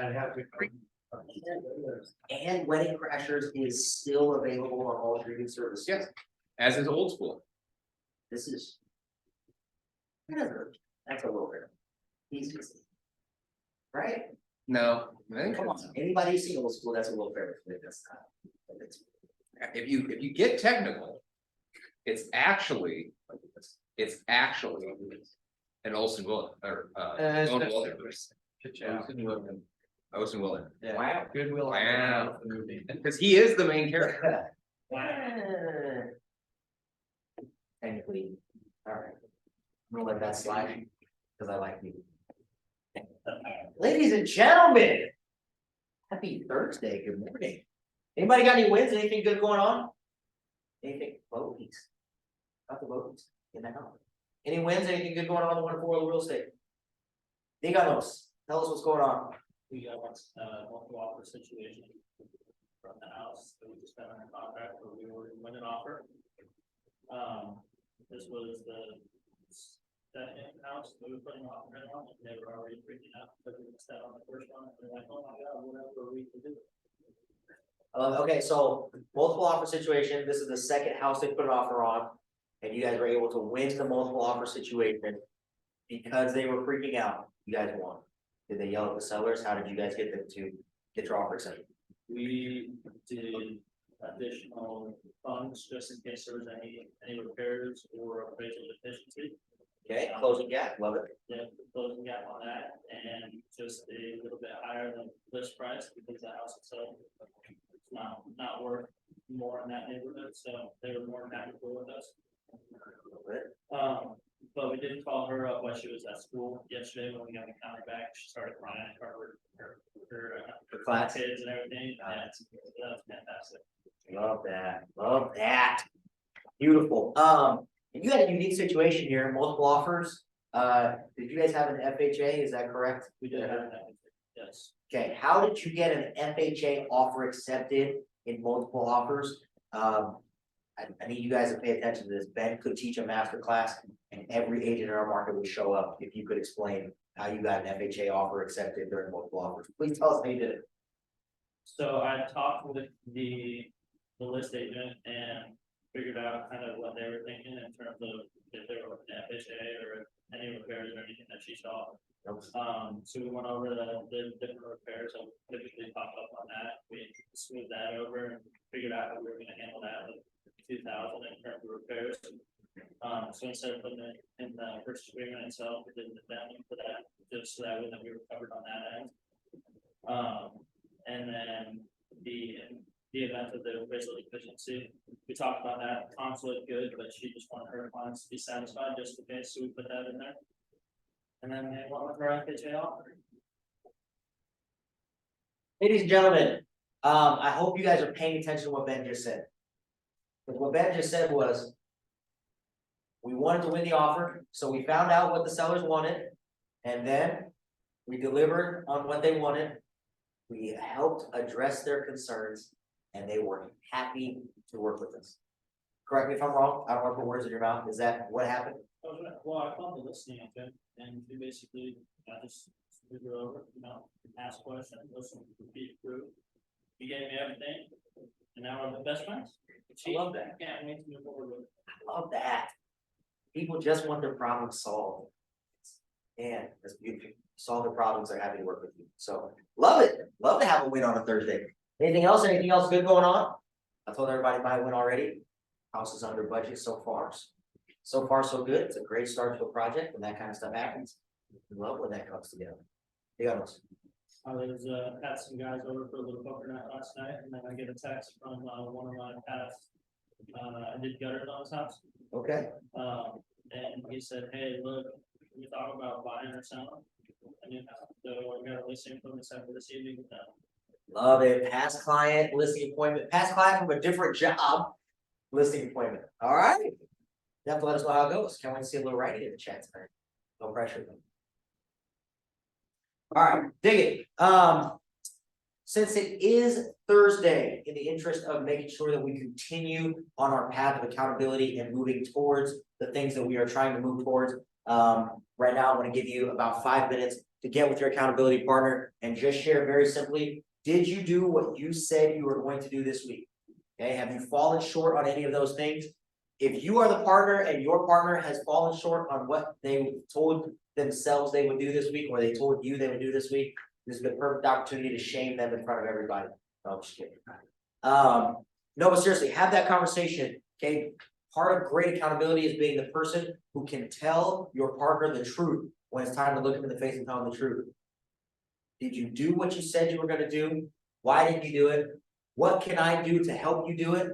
I'd have to. And Wedding Crashers is still available on all streaming services. Yes. As is Old School. This is. That's a little bit. Easy. Right? No, I think Come on, anybody who's seen Old School, that's a little fair. That's not. if you get technical, it's actually an Olsen Willen or Owen Wilson. Olsen Willen. Yeah. Wow. Goodwill. Wow. Because he is the main character. Technically, all right. I'm gonna let that slide, because I like you. Ladies and gentlemen. Happy Thursday, good morning. Anybody got any wins, anything good going on? Anything, voties? Not the voties, in the house. Any wins, anything good going on in the wonderful world of real estate? Díganos, tell us what's going on. We got multiple offer situation from the house, that we just got under contract, where we were win an offer. This was the second house that we were putting offer in on, and they were already freaking out, because we missed out on the first one, and they're like, oh my god, whatever we can do. Okay, so multiple offer situation, this is the second house they put an offer on. And you guys were able to win the multiple offer situation. Because they were freaking out, you guys won. Did they yell at the sellers? How did you guys get them to get your offer accepted? We did additional funds, just in case there was any repairs or appraisal deficiency. Okay, closing gap, love it. Yeah, closing gap on that, and just a little bit higher than list price, because the house itself is not worth more in that neighborhood, so they were more than happy to go with us. But we did call her up while she was at school yesterday when we got the counter back. She started crying for her class. kids and everything. Yeah, that's fantastic. Love that. Beautiful. And you had a unique situation here, multiple offers. Did you guys have an FHA? Is that correct? We did have that, yes. Okay, how did you get an FHA offer accepted in multiple offers? I need you guys to pay attention to this. Ben could teach a master class and every agent in our market would show up if you could explain how you got an FHA offer accepted during multiple offers. Please tell us how you did it. So I talked with the list agent and figured out kind of what they were thinking in terms of if they were an FHA or any repairs or anything that she saw. So we went over the different repairs that typically pop up on that. We smoothed that over and figured out how we were gonna handle that with 2,000 in terms of repairs. So instead of putting it in the purchase agreement itself, we did the down for that, just so that way that we were covered on that end. And then the event of the appraisal deficiency, we talked about that. Comps looked good, but she just wanted her clients to be satisfied just in case, so we put that in there. And then they went with her FHA offer. Ladies and gentlemen, I hope you guys are paying attention to what Ben just said. Because what Ben just said was, we wanted to win the offer, so we found out what the sellers wanted, and then we delivered on what they wanted. We helped address their concerns, and they were happy to work with us. Correct me if I'm wrong, I don't want to put words in your mouth, is that what happened? Well, I called the listing agent and we basically, I just moved her over, ask questions, listen, repeat through. He gave me everything, and now we're the best friends. I love that. Can't wait to move forward with. I love that. People just want their problems solved. And that's beautiful. Solve their problems, they're happy to work with you. So love it. Love to have a win on a Thursday. Anything else? Anything else good going on? I told everybody my win already. House is under budget so far. So far, so good. It's a great start to a project when that kind of stuff happens. We love when that comes together. You got us. I was had some guys over for a little poker night last night, and then I get a text from one of my past. I did gutters on his house. Okay. And he said, hey, look, we thought about buying or selling. And so we're gonna listen from this evening with them. Love it. Past client listing appointment, past client from a different job. Listing appointment. All right. You have to let us know how it goes. Can't wait to see a little writing in the chat tonight. No pressure. All right, dig it. Since it is Thursday, in the interest of making sure that we continue on our path of accountability and moving towards the things that we are trying to move towards. Right now, I'm going to give you about 5 minutes to get with your accountability partner and just share very simply, did you do what you said you were going to do this week? Okay, have you fallen short on any of those things? If you are the partner and your partner has fallen short on what they told themselves they would do this week, or they told you they would do this week, this is the perfect opportunity to shame them in front of everybody. No, I'm just kidding. No, but seriously, have that conversation, okay? Part of great accountability is being the person who can tell your partner the truth when it's time to look them in the face and tell them the truth. Did you do what you said you were gonna do? Why didn't you do it? What can I do to help you do it?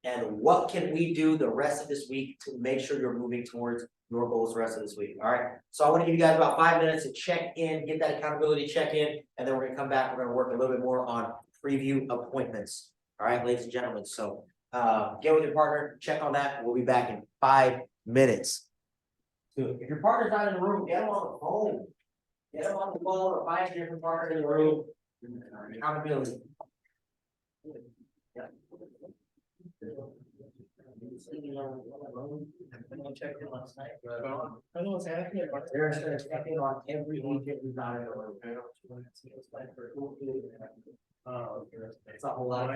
And what can we do the rest of this week to make sure you're moving towards your goals the rest of this week, all right? So I wanna give you guys about 5 minutes to check in, get that accountability check in, and then we're gonna come back, we're gonna work a little bit more on preview appointments. All right, ladies and gentlemen, so get with your partner, check on that, we'll be back in 5 minutes. So if your partner's not in the room, get them on the phone. Get them on the phone or find a different partner in the room. Accountability. Yeah. Checked in last night. I know what's happening. They're checking on every week every night. It's a whole lot.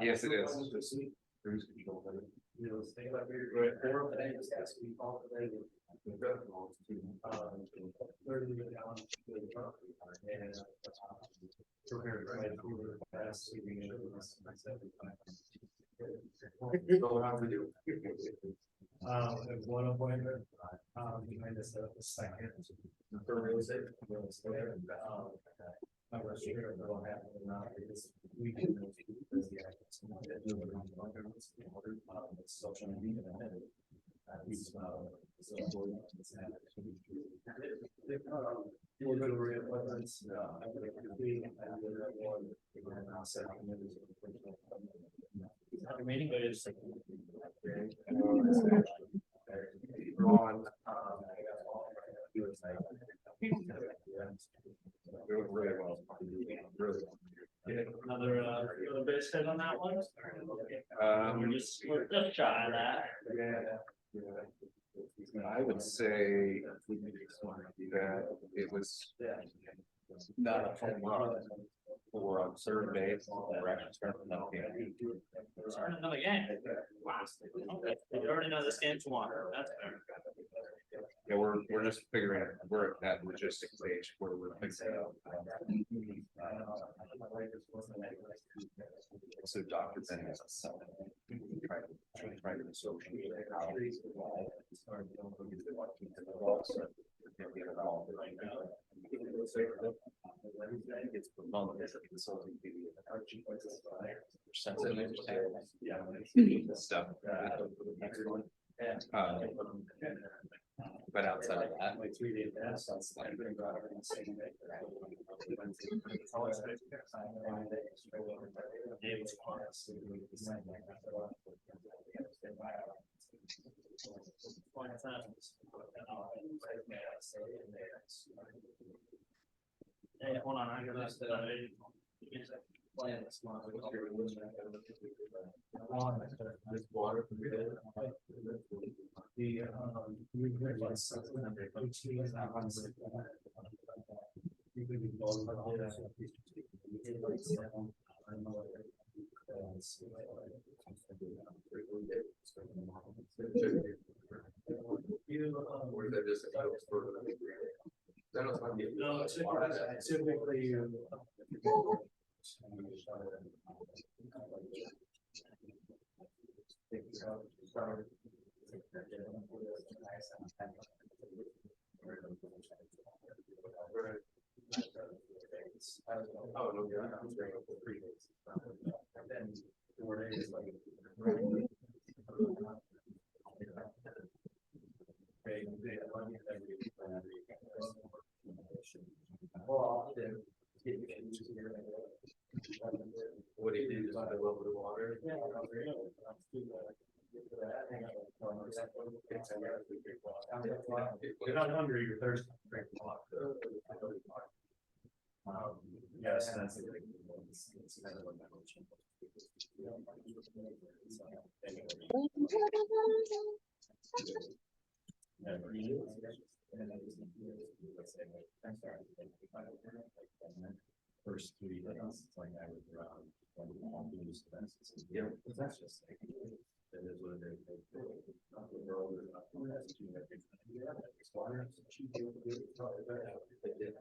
Yes, it is. There's one appointment, behind us at the second. For real estate. I'm not sure if it'll happen or not, because we can. Social media. We'll go to reappointments. Meeting, but it's. Another base hit on that one? We're just shy of that. I would say that it was not a home run for on third base. We're actually starting another game. Starting another game. Wow. Okay, you already know this game's won, that's fair. Yeah, we're just figuring, we're at that logistics stage where we're figuring out. So Dr. Benny has a son. Try to associate. It's promoted as a consulting. Stuff. But outside of that, like 3 days, that's like. Hey, hold on, I got this. No, typically. What do you do? Just a little bit of water? Yeah. You're not hungry, you're thirsty. Drink water. Yes, that's a good. First 3 days, it's like I was around. Yeah. That's just like. That is what it is.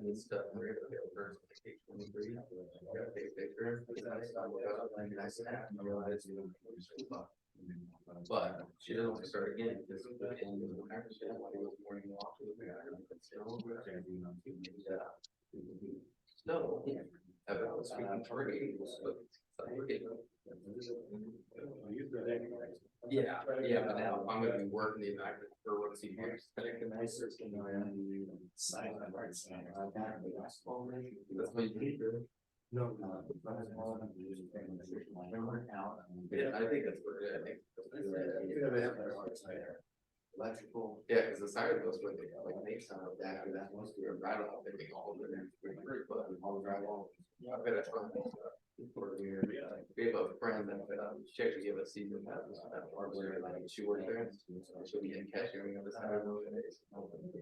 And stuff, we're gonna go first, like, page 23, gotta take a picture. But she doesn't want to start again, because in the practice, like, it was morning walk. So, about speaking target, yeah, but now I'm gonna be working the night for what's he here. That's what you need. No. Yeah, I think that's what it is. Electrical. Yeah, because the siren goes with it, like makes some of that, and that's mostly a rattle, I think all of it, but all drive on. Yeah, I bet that's fun. We have a friend that, she actually gave us season passes, that part where like she worked there, she'll be in cashiering on the side of those days.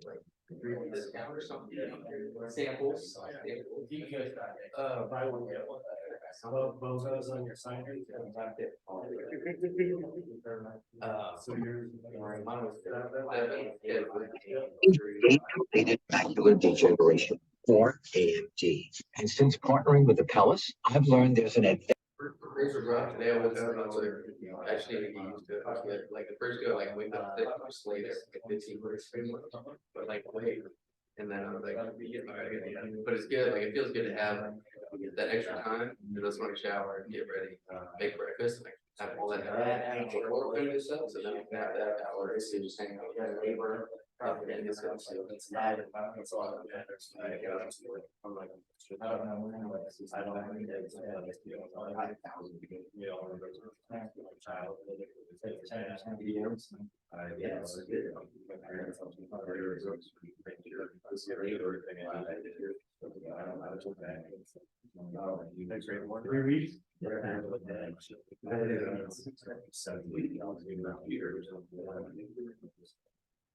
Like, 3 discount or something, samples. Buy one, get one. Bozos on your sign. So yours. Mine was. Age-related macular degeneration, or AMD. And since partnering with Apellis, I've learned there's an advantage. Days were rough today, I woke up, I was like, actually, get used to it, like the first day, like, wake up, just lay there, like 15 minutes, but like, wait. And then I was like, but it's good, like, it feels good to have that extra time, to just want to shower and get ready, make breakfast, like, have all that. So then I can have that hour, to just hang out with that neighbor. And it's good, so it's not. That's a lot of matters. I'm like, I don't know. I don't know.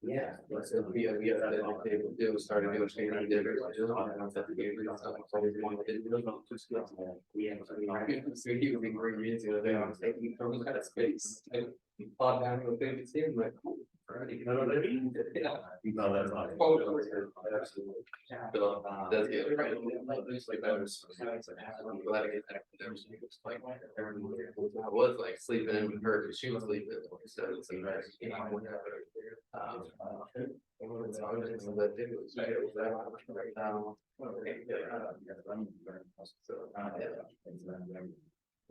Yeah, so we have that they started doing training. We have. So he was being very busy the other day, I was taking from kind of space. He fought down to a thing, it's him, like. You know what I mean? Yeah. No, that's not. Does get right. I'm glad I get that. I was like sleeping in with her, because she was sleeping. So it's like, you know, whatever.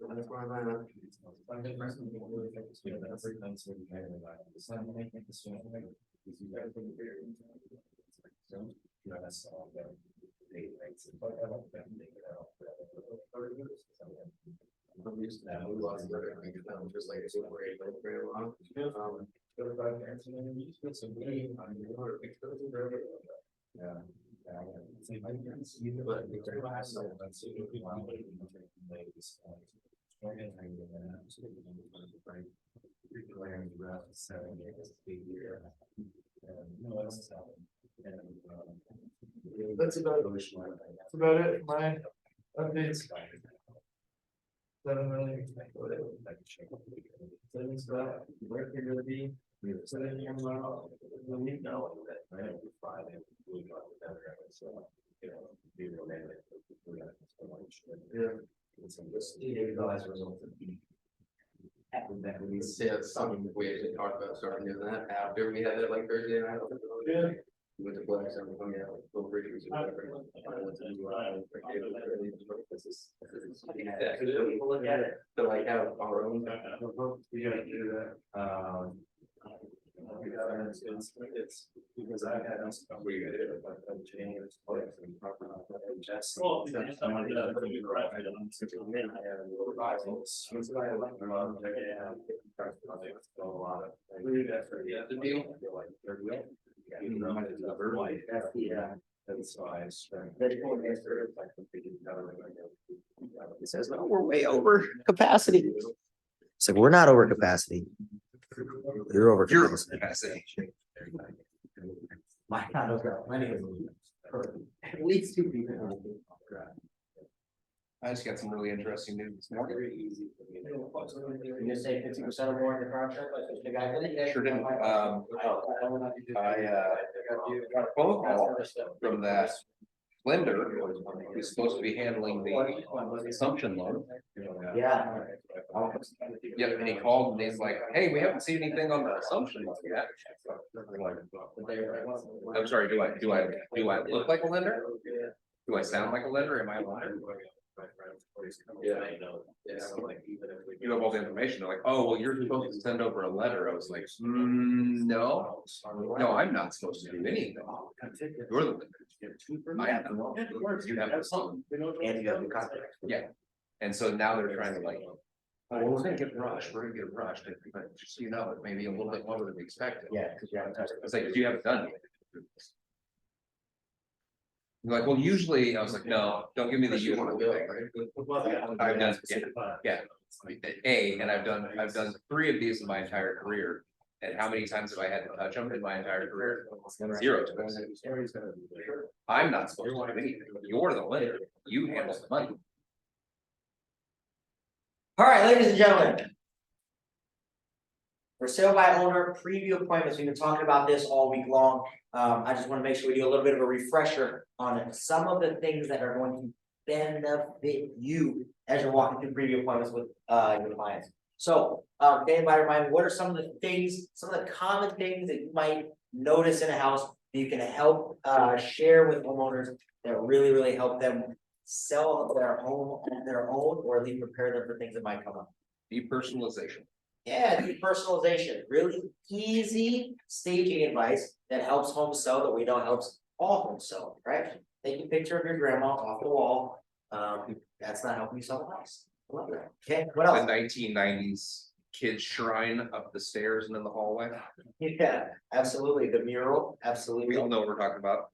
That's why I'm at. I'm used to that. We lost the just like it's very long. That's about it. That's about it. My updates. Doesn't really. Things that where you're gonna be. So then you're the week now. Friday. We got together. So, you know, be romantic. Yeah. As a result of the. We said something we actually talked about starting doing that after we had that like Thursday night. Yeah. With the flags and everything, yeah, little bridges or whatever. Look at it, to like have our own. We gotta do that. It's because I had asked about where you did it, but I'm changing it. Just. Well, you just don't want to do that, you're right, I don't. A lot of. The deal. Yeah. That's why I spent. He says, no, we're way over capacity. It's like, we're not over capacity. You're over capacity. My condo's got plenty of room. For at least two people. I just got some really interesting news this morning. You just say 50% or more in the contract, like the guy did it? Sure didn't, Oh. I got a phone call from that lender who's supposed to be handling the assumption loan. Yeah. Yep, and he called and he's like, hey, we haven't seen anything on the assumption loan yet. I'm sorry, do I look like a lender? Do I sound like a lender? Am I a lender? Yeah. You have all the information, they're like, oh, well, you're supposed to send over a letter, I was like, no, I'm not supposed to do anything. You're the lender. I have the, you have the sum. And you have the contract. Yeah, and so now they're trying to like, oh, well, we're gonna get rushed, but just, so you know, it may be a little bit longer than we expected. Yeah, because you haven't touched it. It's like, you haven't done it. You're like, well, usually, I was like, no, don't give me the usual thing. I've done, yeah, and I've done 3 of these in my entire career. And how many times have I had to touch them in my entire career? 0 times. I'm not supposed to do anything. You're the lender. You handle the money. All right, ladies and gentlemen. For sale by owner preview appointments, we've been talking about this all week long. I just want to make sure we do a little bit of a refresher on some of the things that are going to benefit you as you're walking through preview appointments with your clients. So, Dan, by remind me, what are some of the things, some of the common things that you might notice in a house that you can help share with homeowners that really help them sell their home on their own, or at least prepare them for things that might come up? Depersonalization. Yeah, depersonalization, really easy staging advice that helps homes sell that we know helps all homes sell, right? Take a picture of your grandma off the wall. That's not helping you sell the house. I love that. Okay, what The else? 1990s kid shrine up the stairs and in the hallway. Yeah, absolutely. The mural, We absolutely. all know what we're talking about.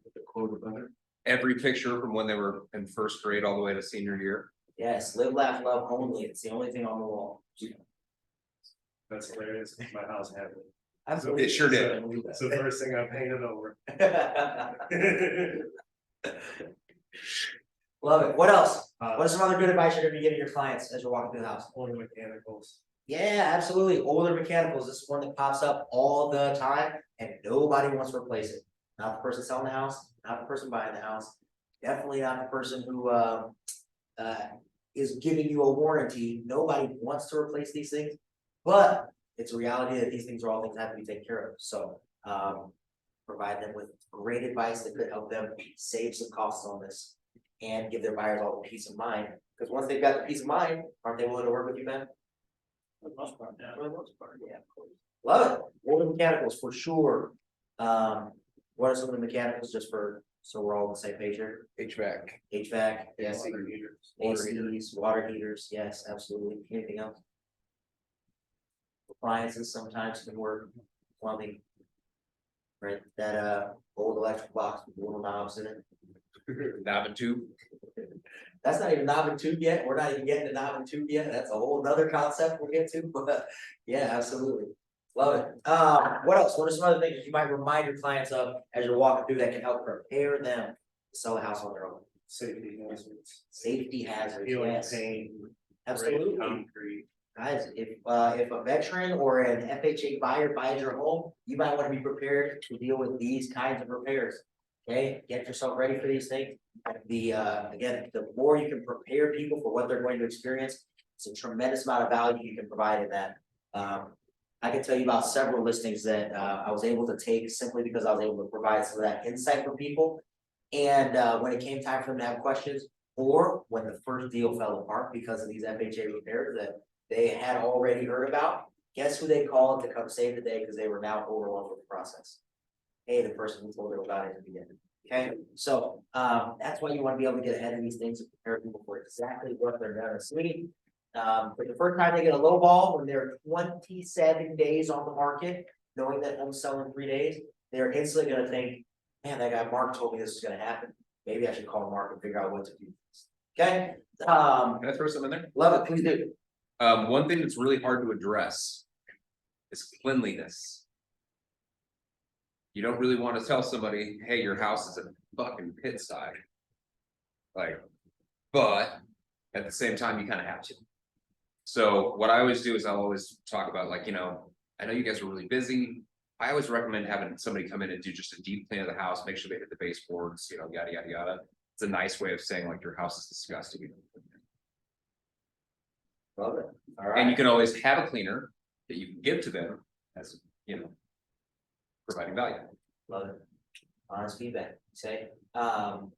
Every picture from when they were in first grade all the way to senior year. Yes, live, laugh, love only. It's the only thing on the wall. That's hilarious, my house had it. Absolutely. It sure did. It's the first thing I painted over. Love it. What else? What are some other good advice you're gonna be giving your clients as you're walking through the house? Only mechanicals. Yeah, absolutely. Older mechanicals, this is one that pops up all the time and nobody wants to replace it. Not the person selling the house, not the person buying the house, definitely not the person who is giving you a warranty. Nobody wants to replace these things. But it's a reality that these things are all things that have to be taken care of. So provide them with great advice that could help them save some costs on this and give their buyers all the peace of mind. Because once they've got the peace of mind, aren't they willing to work with you, Ben? For the most part, yeah. For the most part, yeah, of course. Love it. Older mechanicals for sure. What are some of the mechanicals just for, so we're all on the same page here? HVAC. HVAC, yes. Water heaters. Water heaters. ACs, water heaters, yes, absolutely. Anything else? Appliances sometimes can work, plumbing. Right, that old electric box with little knobs in it. Knob and tube. That's not even knob and tube yet. We're not even getting to knob and tube yet. That's a whole nother concept we'll get to, but yeah, absolutely. Love it. What else? What are some other things that you might remind your clients of as you're walking through that can help prepare them to sell a house on their own? Safety hazards. Safety hazards, Peeling yes, paint. absolutely. Concrete. Guys, if a veteran or an FHA buyer buys your home, you might want to be prepared to deal with these kinds of repairs. Okay, get yourself ready for these things. Again, the more you can prepare people for what they're going to experience, it's a tremendous amount of value you can provide in that. I can tell you about several listings that I was able to take simply because I was able to provide some of that insight for people. And when it came time for them to have questions, or when the first deal fell apart because of these FHA repairs that they had already heard about, guess who they called to come save the day because they were now overwhelmed with the process? Hey, the person who told them about it at the beginning. Okay, so that's why you want to be able to get ahead of these things and prepare people for exactly what they're gonna see. For the first time they get a low ball when they're 27 days on the market, knowing that home's selling in 3 days, they're instantly gonna think, man, that guy Mark told me this is gonna happen. Maybe I should call Mark and figure out what to do. Okay, Can I throw something in there? love it, please do. One thing that's really hard to address is cleanliness. You don't really wanna tell somebody, hey, your house is a fucking pit side. Like, but at the same time, you kinda have to. So what I always do is I'll always talk about like, I know you guys are really busy. I always recommend having somebody come in and do just a deep clean of the house, make sure they hit the baseboards, yada, yada, yada. It's a nice way of saying like your house is disgusting. Love it. All And you right, can always have a cleaner that you can give to them as, providing value. love it. Honest feedback, say,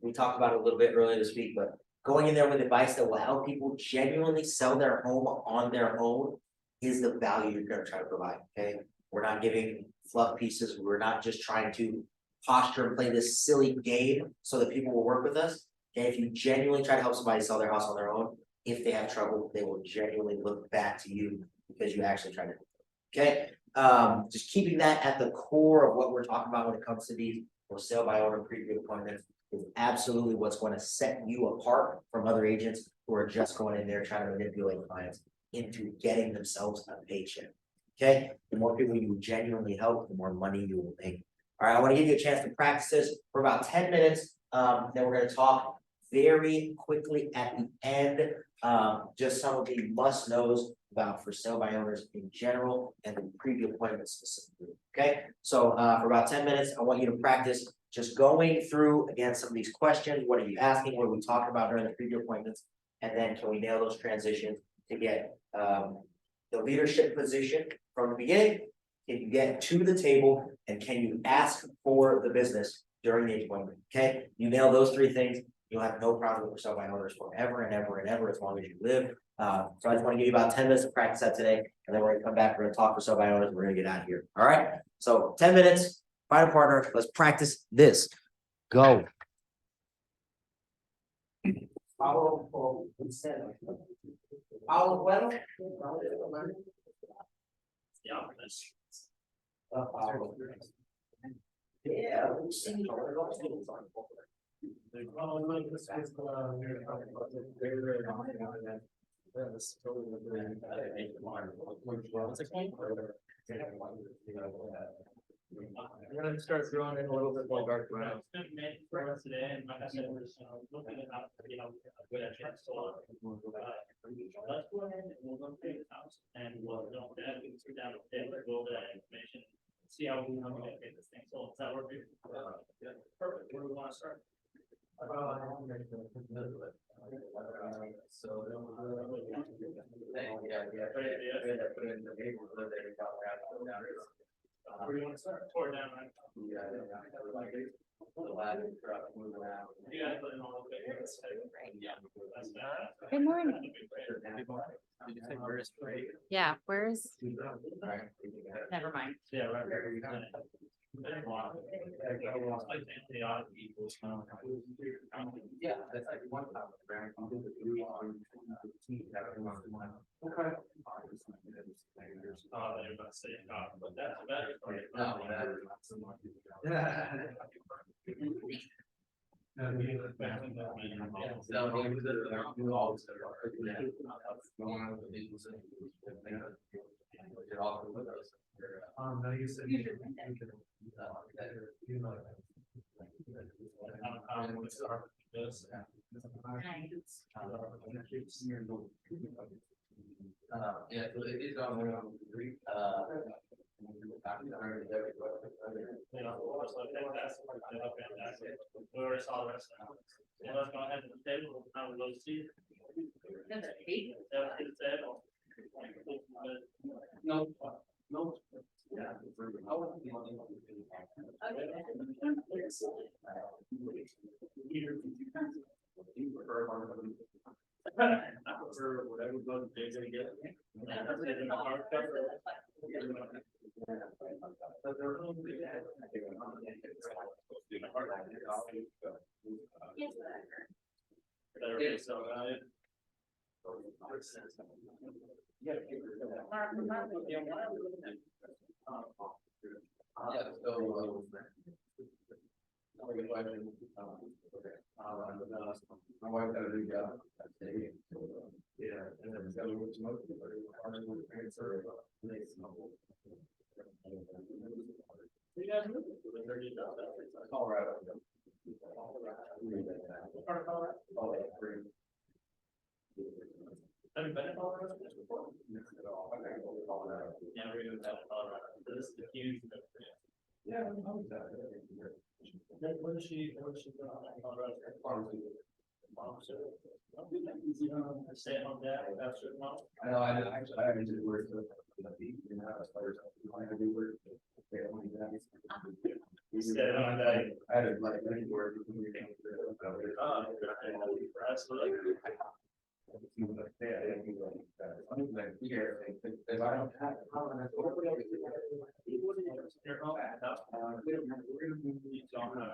we talked about it a little bit earlier this week, but going in there with advice that will help people genuinely sell their home on their own is the value you're gonna try to provide, okay? We're not giving fluff pieces, we're not just trying to posture and play this silly game so that people will work with us. Okay, if you genuinely try to help somebody sell their house on their own, if they have trouble, they will genuinely look back to you because you actually tried to. Okay, just keeping that at the core of what we're talking about when it comes to these for sale by owner preview appointments is absolutely what's going to set you apart from other agents who are just going in there trying to manipulate clients into getting themselves a paycheck. Okay, the more people you genuinely help, the more money you will make. All right, I want to give you a chance to practice this for about 10 minutes. Then we're going to talk very quickly at the end. Just some of the must knows about for sale by owners in general and the preview appointments specifically. Okay, so for about 10 minutes, I want you to practice just going through again some of these questions. What are you asking? What are we talking about during the preview appointments? And then can we nail those transitions to get the leadership position from the beginning? Can you get to the table and can you ask for the business during the appointment? Okay, you nail those three things, you'll have no problem with sell by owners forever and ever and ever as long as you live. So I just want to give you about 10 minutes to practice that today, and then we're gonna come back, we're gonna talk for sell by owners, we're gonna get out of here. All right, so 10 minutes, find a partner, let's practice this. Go. Paulo Coelho? The optimist. Yeah. we'll see. I'm gonna start throwing in a little bit more dark brown. For us today, and like I said, we're just looking at how, good at chance to. Let's go ahead and we'll go through the house and we'll, we can sit down and go over that information. See how we want to get this thing sold. Does that work? Yeah. Perfect. Where do we want to start? Where do you want to start? Tore down, right? You guys put in all the papers. Good morning. Did you say where is Ray? Yeah, where's, never mind. Yeah, right. Yeah, that's like one time. Okay. Oh, they're about to say, but that's better. No, you said. You Yeah, so it is on one of the three, We already saw the rest of it. Yeah, let's go ahead and table, how we go see. No, no. Yeah. I prefer whatever goes big to get. Yeah, so, my wife got a new job. Yeah, and then it's got a little smoke. guys moved? When they're just out there? Colorado. What part of Colorado? Have you been to Colorado before? Yeah, we're gonna go to Colorado. This is a huge. Yeah. What is she doing in Colorado? Stay at home dad, that's your mom. I know, I haven't did work with the beat, you know, as far as I had to do work. Stay at home dad. I had to like, many work. Oh, absolutely. If I don't have. Your home, you don't know.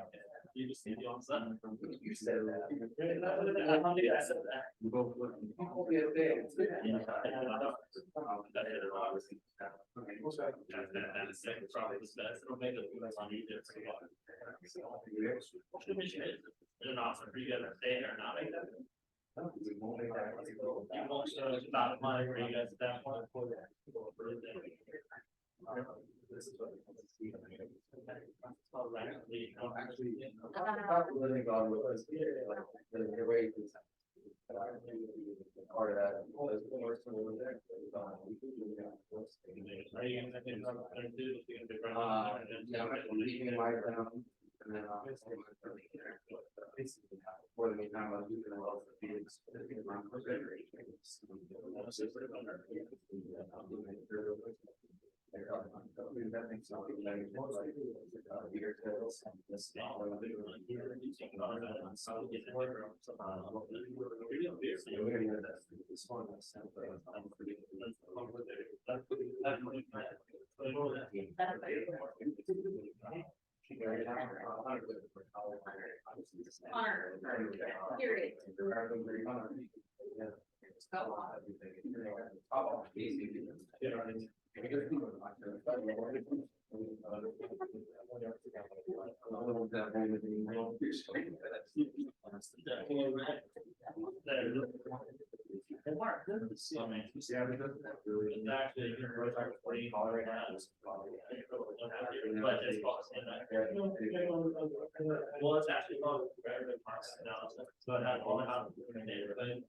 You just need to on something. You said that. I don't think I said that. You both look. That's probably the best. It'll make it less on YouTube. An option for you guys to stay there or not make that. You won't show us about money for you guys at that point. Living on with us, like, the way it's. Part of that. Was the worst one over there. Are you gonna think about what they're doing? You're gonna be running Yeah, there and I'm leaving my town, and then for the meantime, I'm doing a lot of things. Well, it's actually called comparative market analysis, so it had all the houses in the neighborhood,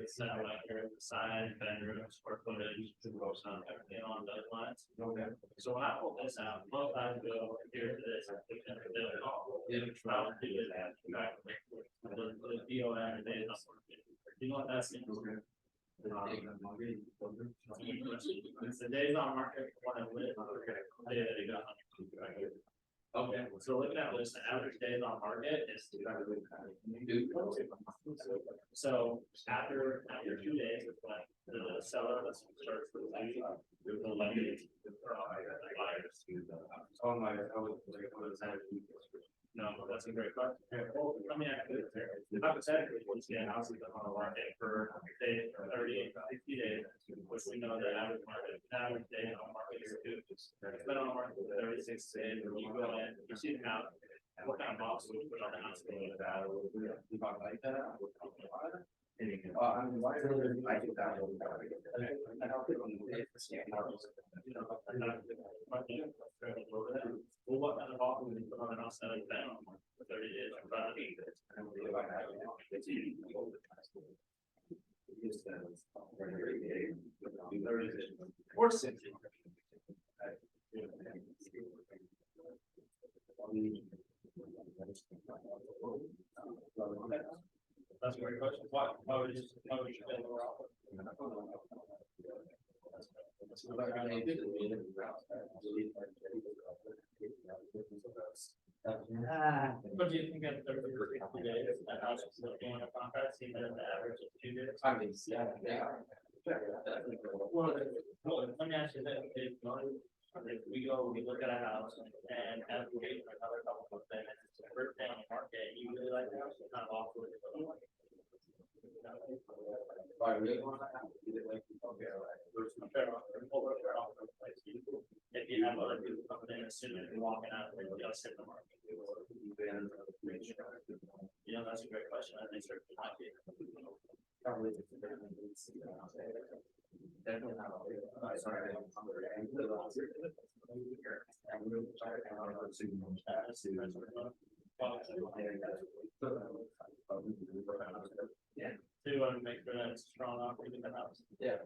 it's not like your size, bedroom, square footage, everything along those lines. So when I pull this out, most times go here to this, I think that's really all. I would do is add back the DOM and days on market. You know what that's? It's the days on market when I live, day that it got. Okay, so looking at this, the average days on market is. So after 2 days, it's like the seller starts with the lending. Oh my, No, that's a great question. Well, let me ask you this here. Hypothetically, once you get houses on the market for say 30, 60 days, which we know the average day on market is 2. It's been on the market for 36 days, and you go in, you see the house, and what kind of box would you put on the house? like that. I mean, why really, I think that. Well, what kind of offer would you put on an house that has been on the market for 30 days? Or 60. That's a great question. Why would you pay more offer? What do you think of 30 or 60 days? That house is looking at a contract, seeing that the average is 2 days. I mean, yeah. Well, let me ask you that, if we go, we look at a house and as we wait for another couple of things, it's the first day on the market, you really like the house, it's kind of awkward. If you have other people coming in, assuming you're walking out, they're just in the market. You know, that's a great question, I think certainly might be. Definitely not. Sorry. Yeah. To make sure that it's strong off in the house. Yeah.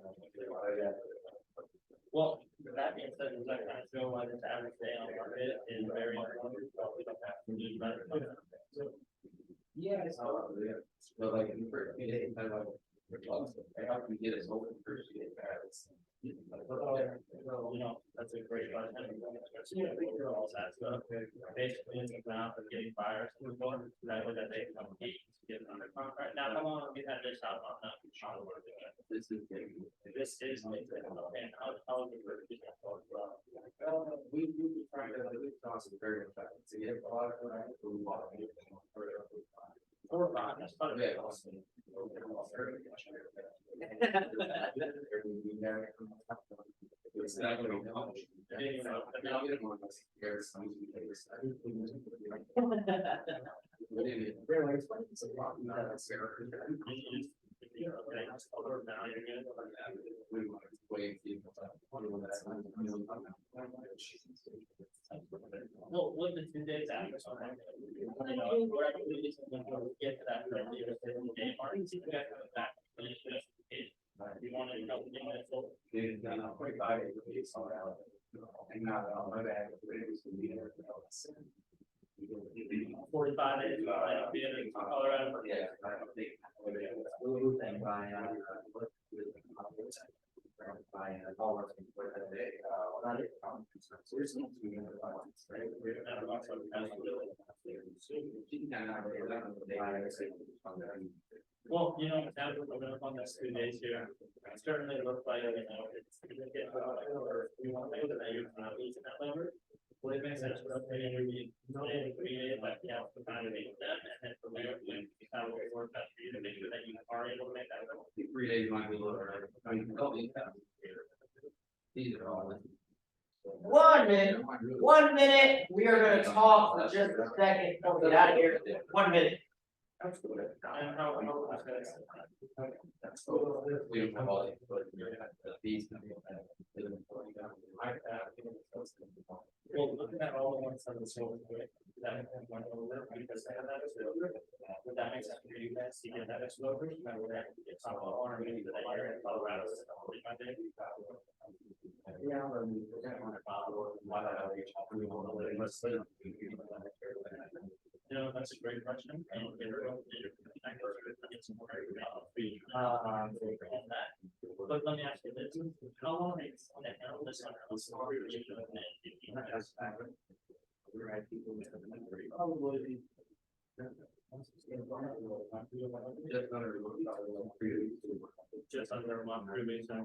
Well, that being said, does that kind of show why this average day on market is very. We don't have to do better. Yeah, it's all, yeah, but like, in the first few days, I like, how can we get us over the first few days? You know, that's a great question. All that stuff. Basically, it's about getting buyers to the door, that way that they come get under contract. Now, how long have we had this out on that? This is. This is, and how is it for people? We try to, toss it very effective to get a lot of. Or not, that's part of it. It's not gonna be much. Well, with the 2 days after, so you know, we're actually just gonna get to that. Day mark, see if we got coming back. You want to know, And not, my bad. 45 days, be in Colorado. Yeah. Well, you know, now that we're coming up on this 2 days here, it certainly looks like, you know, it's gonna get, or we want to make that you're not losing that number. What it makes sense for us, maybe we create like, yeah, to kind of make that, and then from there, we kind of work out for you to make sure that you are able to make that. 3 days might be a little, I mean, these are all. 1 minute, we are gonna talk for just a second, before we get out of here, 1 minute. And how. We don't have all these, but these. Well, looking at all the ones on the solar, that went over, because they have that exposure, would that make sense for you guys to get that exposure? Remember that it's not all or maybe that area in Colorado is 45 days. Yeah. You know, that's a great question. But let me ask you this, how long is on the hell this one? Just under a month, 3 weeks. And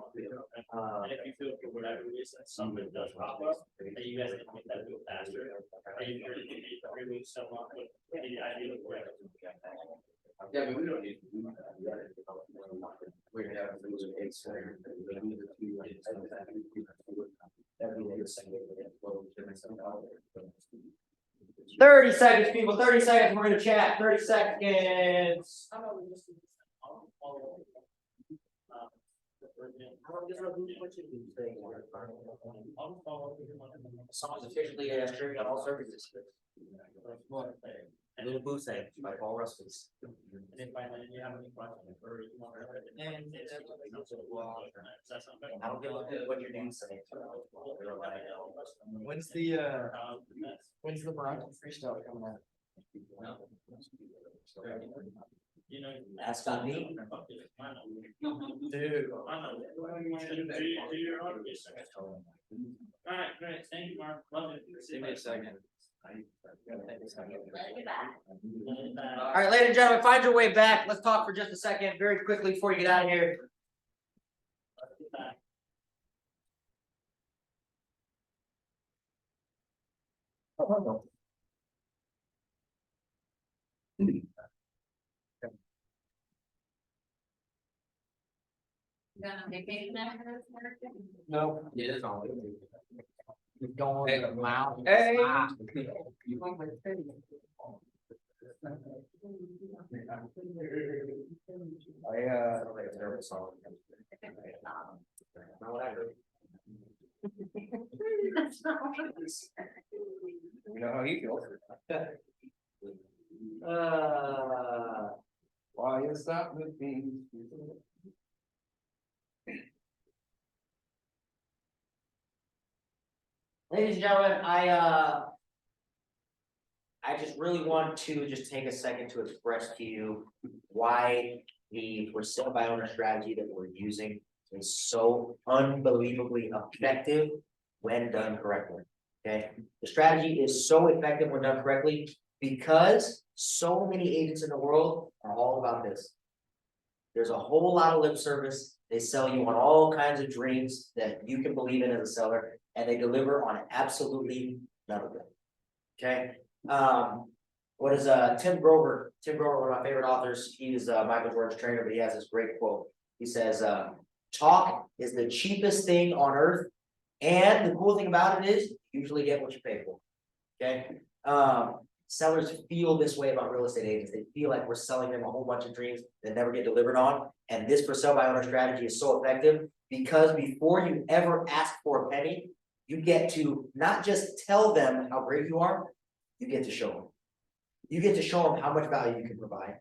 if you feel for whatever reason, something does pop up, that you guys can make that go faster. Are you sure you need 3 weeks, so long, but the idea of where? Yeah, but we don't need. We have. 30 seconds, people, 30 seconds, we're gonna chat, 30 seconds. Someone's officially streaming on all services. Little Boo Say by Paul Ruskins. And if I, you have any questions or you want to. I don't give a what your name say. When's the Moroccan freestyle coming out? You know. That's got me. Dude. Do your own research. Alright, great, thank you, Mark, love it. Give me a second. All right, ladies and gentlemen, find your way back. Let's talk for just a second, very quickly before you get out of here. You going on vacation after this, Mark? No. Yeah, it's all. Going to the mountain. Hey. Not what I heard. That's not what I was- You know how he feels. Why is that with me? Ladies and gentlemen, I just really want to just take a second to express to you why the for sale by owner strategy that we're using is so unbelievably effective when done correctly. Okay, the strategy is so effective when done correctly because so many agents in the world are all about this. There's a whole lot of lip service. They sell you on all kinds of dreams that you can believe in as a seller, and they deliver on absolutely none of them. Okay, what is Tim Grover? Tim Grover, one of my favorite authors. He is Michael Jordan's trainer, but he has this great quote. He says, "Talk is the cheapest thing on earth, and the cool thing about it is you usually get what you pay for." Okay, sellers feel this way about real estate agents. They feel like we're selling them a whole bunch of dreams that never get delivered on. And this for sale by owner strategy is so effective because before you ever ask for a penny, you get to not just tell them how great you are, you get to show them. You get to show them how much value you can provide.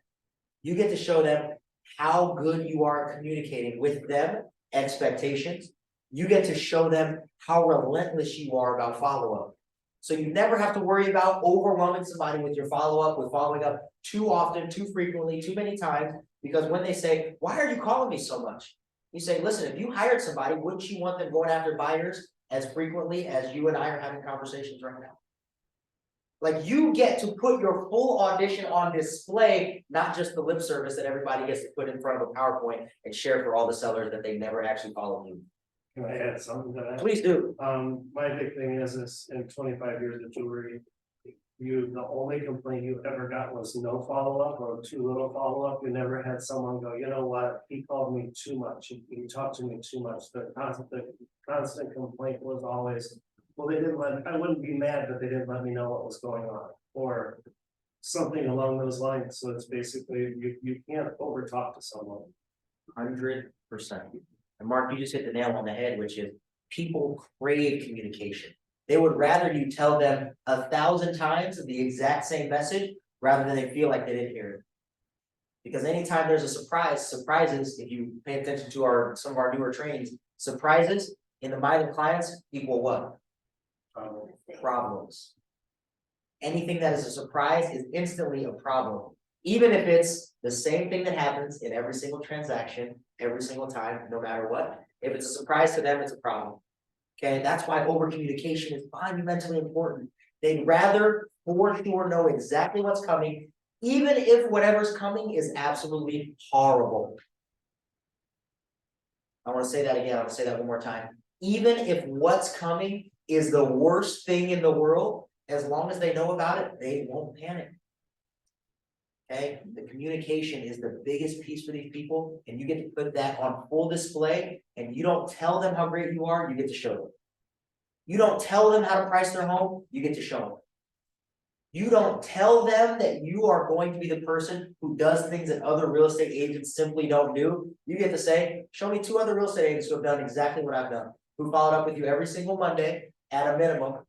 You get to show them how good you are communicating with them, expectations. You get to show them how relentless you are about follow-up. So you never have to worry about overwhelming somebody with your follow-up, with following up too often, too frequently, too many times. Because when they say, "Why are you calling me so much?" You say, "Listen, if you hired somebody, wouldn't you want them going after buyers as frequently as you and I are having conversations right now?" Like you get to put your full audition on display, not just the lip service that everybody gets to put in front of a PowerPoint and share for all the sellers that they never actually follow you. Can I add something to that? Please do. My big thing is in 25 years of jewelry. The only complaint you ever got was no follow-up or too little follow-up. You never had someone go, "You know what, he called me too much, he talked to me too much." The constant complaint was always, "Well, they didn't let," I wouldn't be mad, but they didn't let me know what was going on, or something along those lines. So it's basically, you can't over talk to someone. 100%. And Mark, you just hit the nail on the head, which is people crave communication. They would rather you tell them 1,000 times the exact same message rather than they feel like they didn't hear it. Because anytime there's a surprises, if you pay attention to some of our newer trainings, surprises in the mind of clients equal what? Problems. Anything that is a surprise is instantly a problem. Even if it's the same thing that happens in every single transaction, every single time, no matter what. If it's a surprise to them, it's a problem. Okay, that's why over communication is monumentally important. They'd rather for sure know exactly what's coming, even if whatever's coming is absolutely horrible. I want to say that again. I want to say that one more time. Even if what's coming is the worst thing in the world, as long as they know about it, they won't panic. Okay, the communication is the biggest piece for these people, and you get to put that on full display, and you don't tell them how great you are, you get to show them. You don't tell them how to price their home, you get to show them. You don't tell them that you are going to be the person who does things that other real estate agents simply don't do. You get to say, "Show me 2 other real estate agents who have done exactly what I've done, who followed up with you every single Monday at a minimum."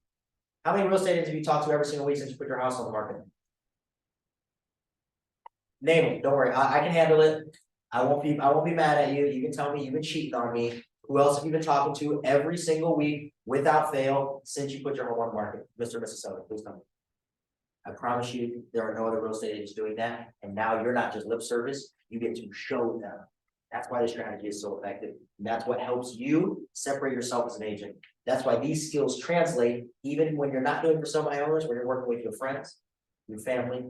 How many real estate agents have you talked to every single week since you put your house on the market? Name it, don't worry, I can handle it. I won't be mad at you. You can tell me you've been cheating on me. Who else have you been talking to every single week without fail since you put your home on the market? Mr. and Mrs. Seller, please tell me. I promise you, there are no other real estate agents doing that, and now you're not just lip service, you get to show them. That's why the strategy is so effective, and that's what helps you separate yourself as an agent. That's why these skills translate even when you're not doing for sale by owners, when you're working with your friends, your family,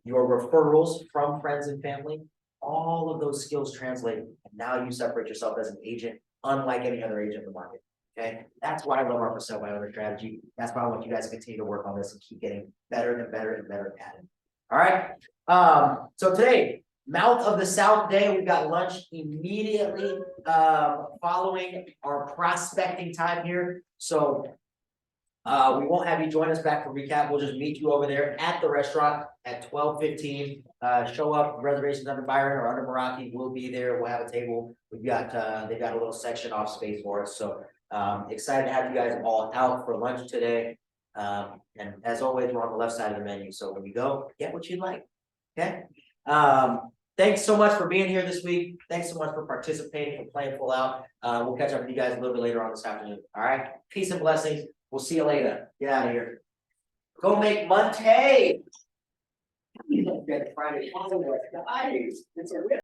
your referrals from friends and family. All of those skills translate, and now you separate yourself as an agent, unlike any other agent in the market. Okay, that's why I love our for sale by owner strategy. That's why I want you guys to continue to work on this and keep getting better and better and better at it. All right. So today, Mouth of the South Day, we've got lunch immediately following our prospecting time here. So we won't have you join us back for recap. We'll just meet you over there at the restaurant. at 12:15. Show up, reservations under Byron or under Meraki, we'll be there, we'll have a table. We've got, they've got a little section off space for us, so excited to have you guys all out for lunch today. And as always, we're on the left side of the menu, so when you go, get what you like, okay? Thanks so much for being here this week. Thanks so much for participating and playing full out. We'll catch up with you guys a little bit later on this afternoon. All right, peace and blessings. We'll see you later. Get out of here. Go make Monte. Friday. It's a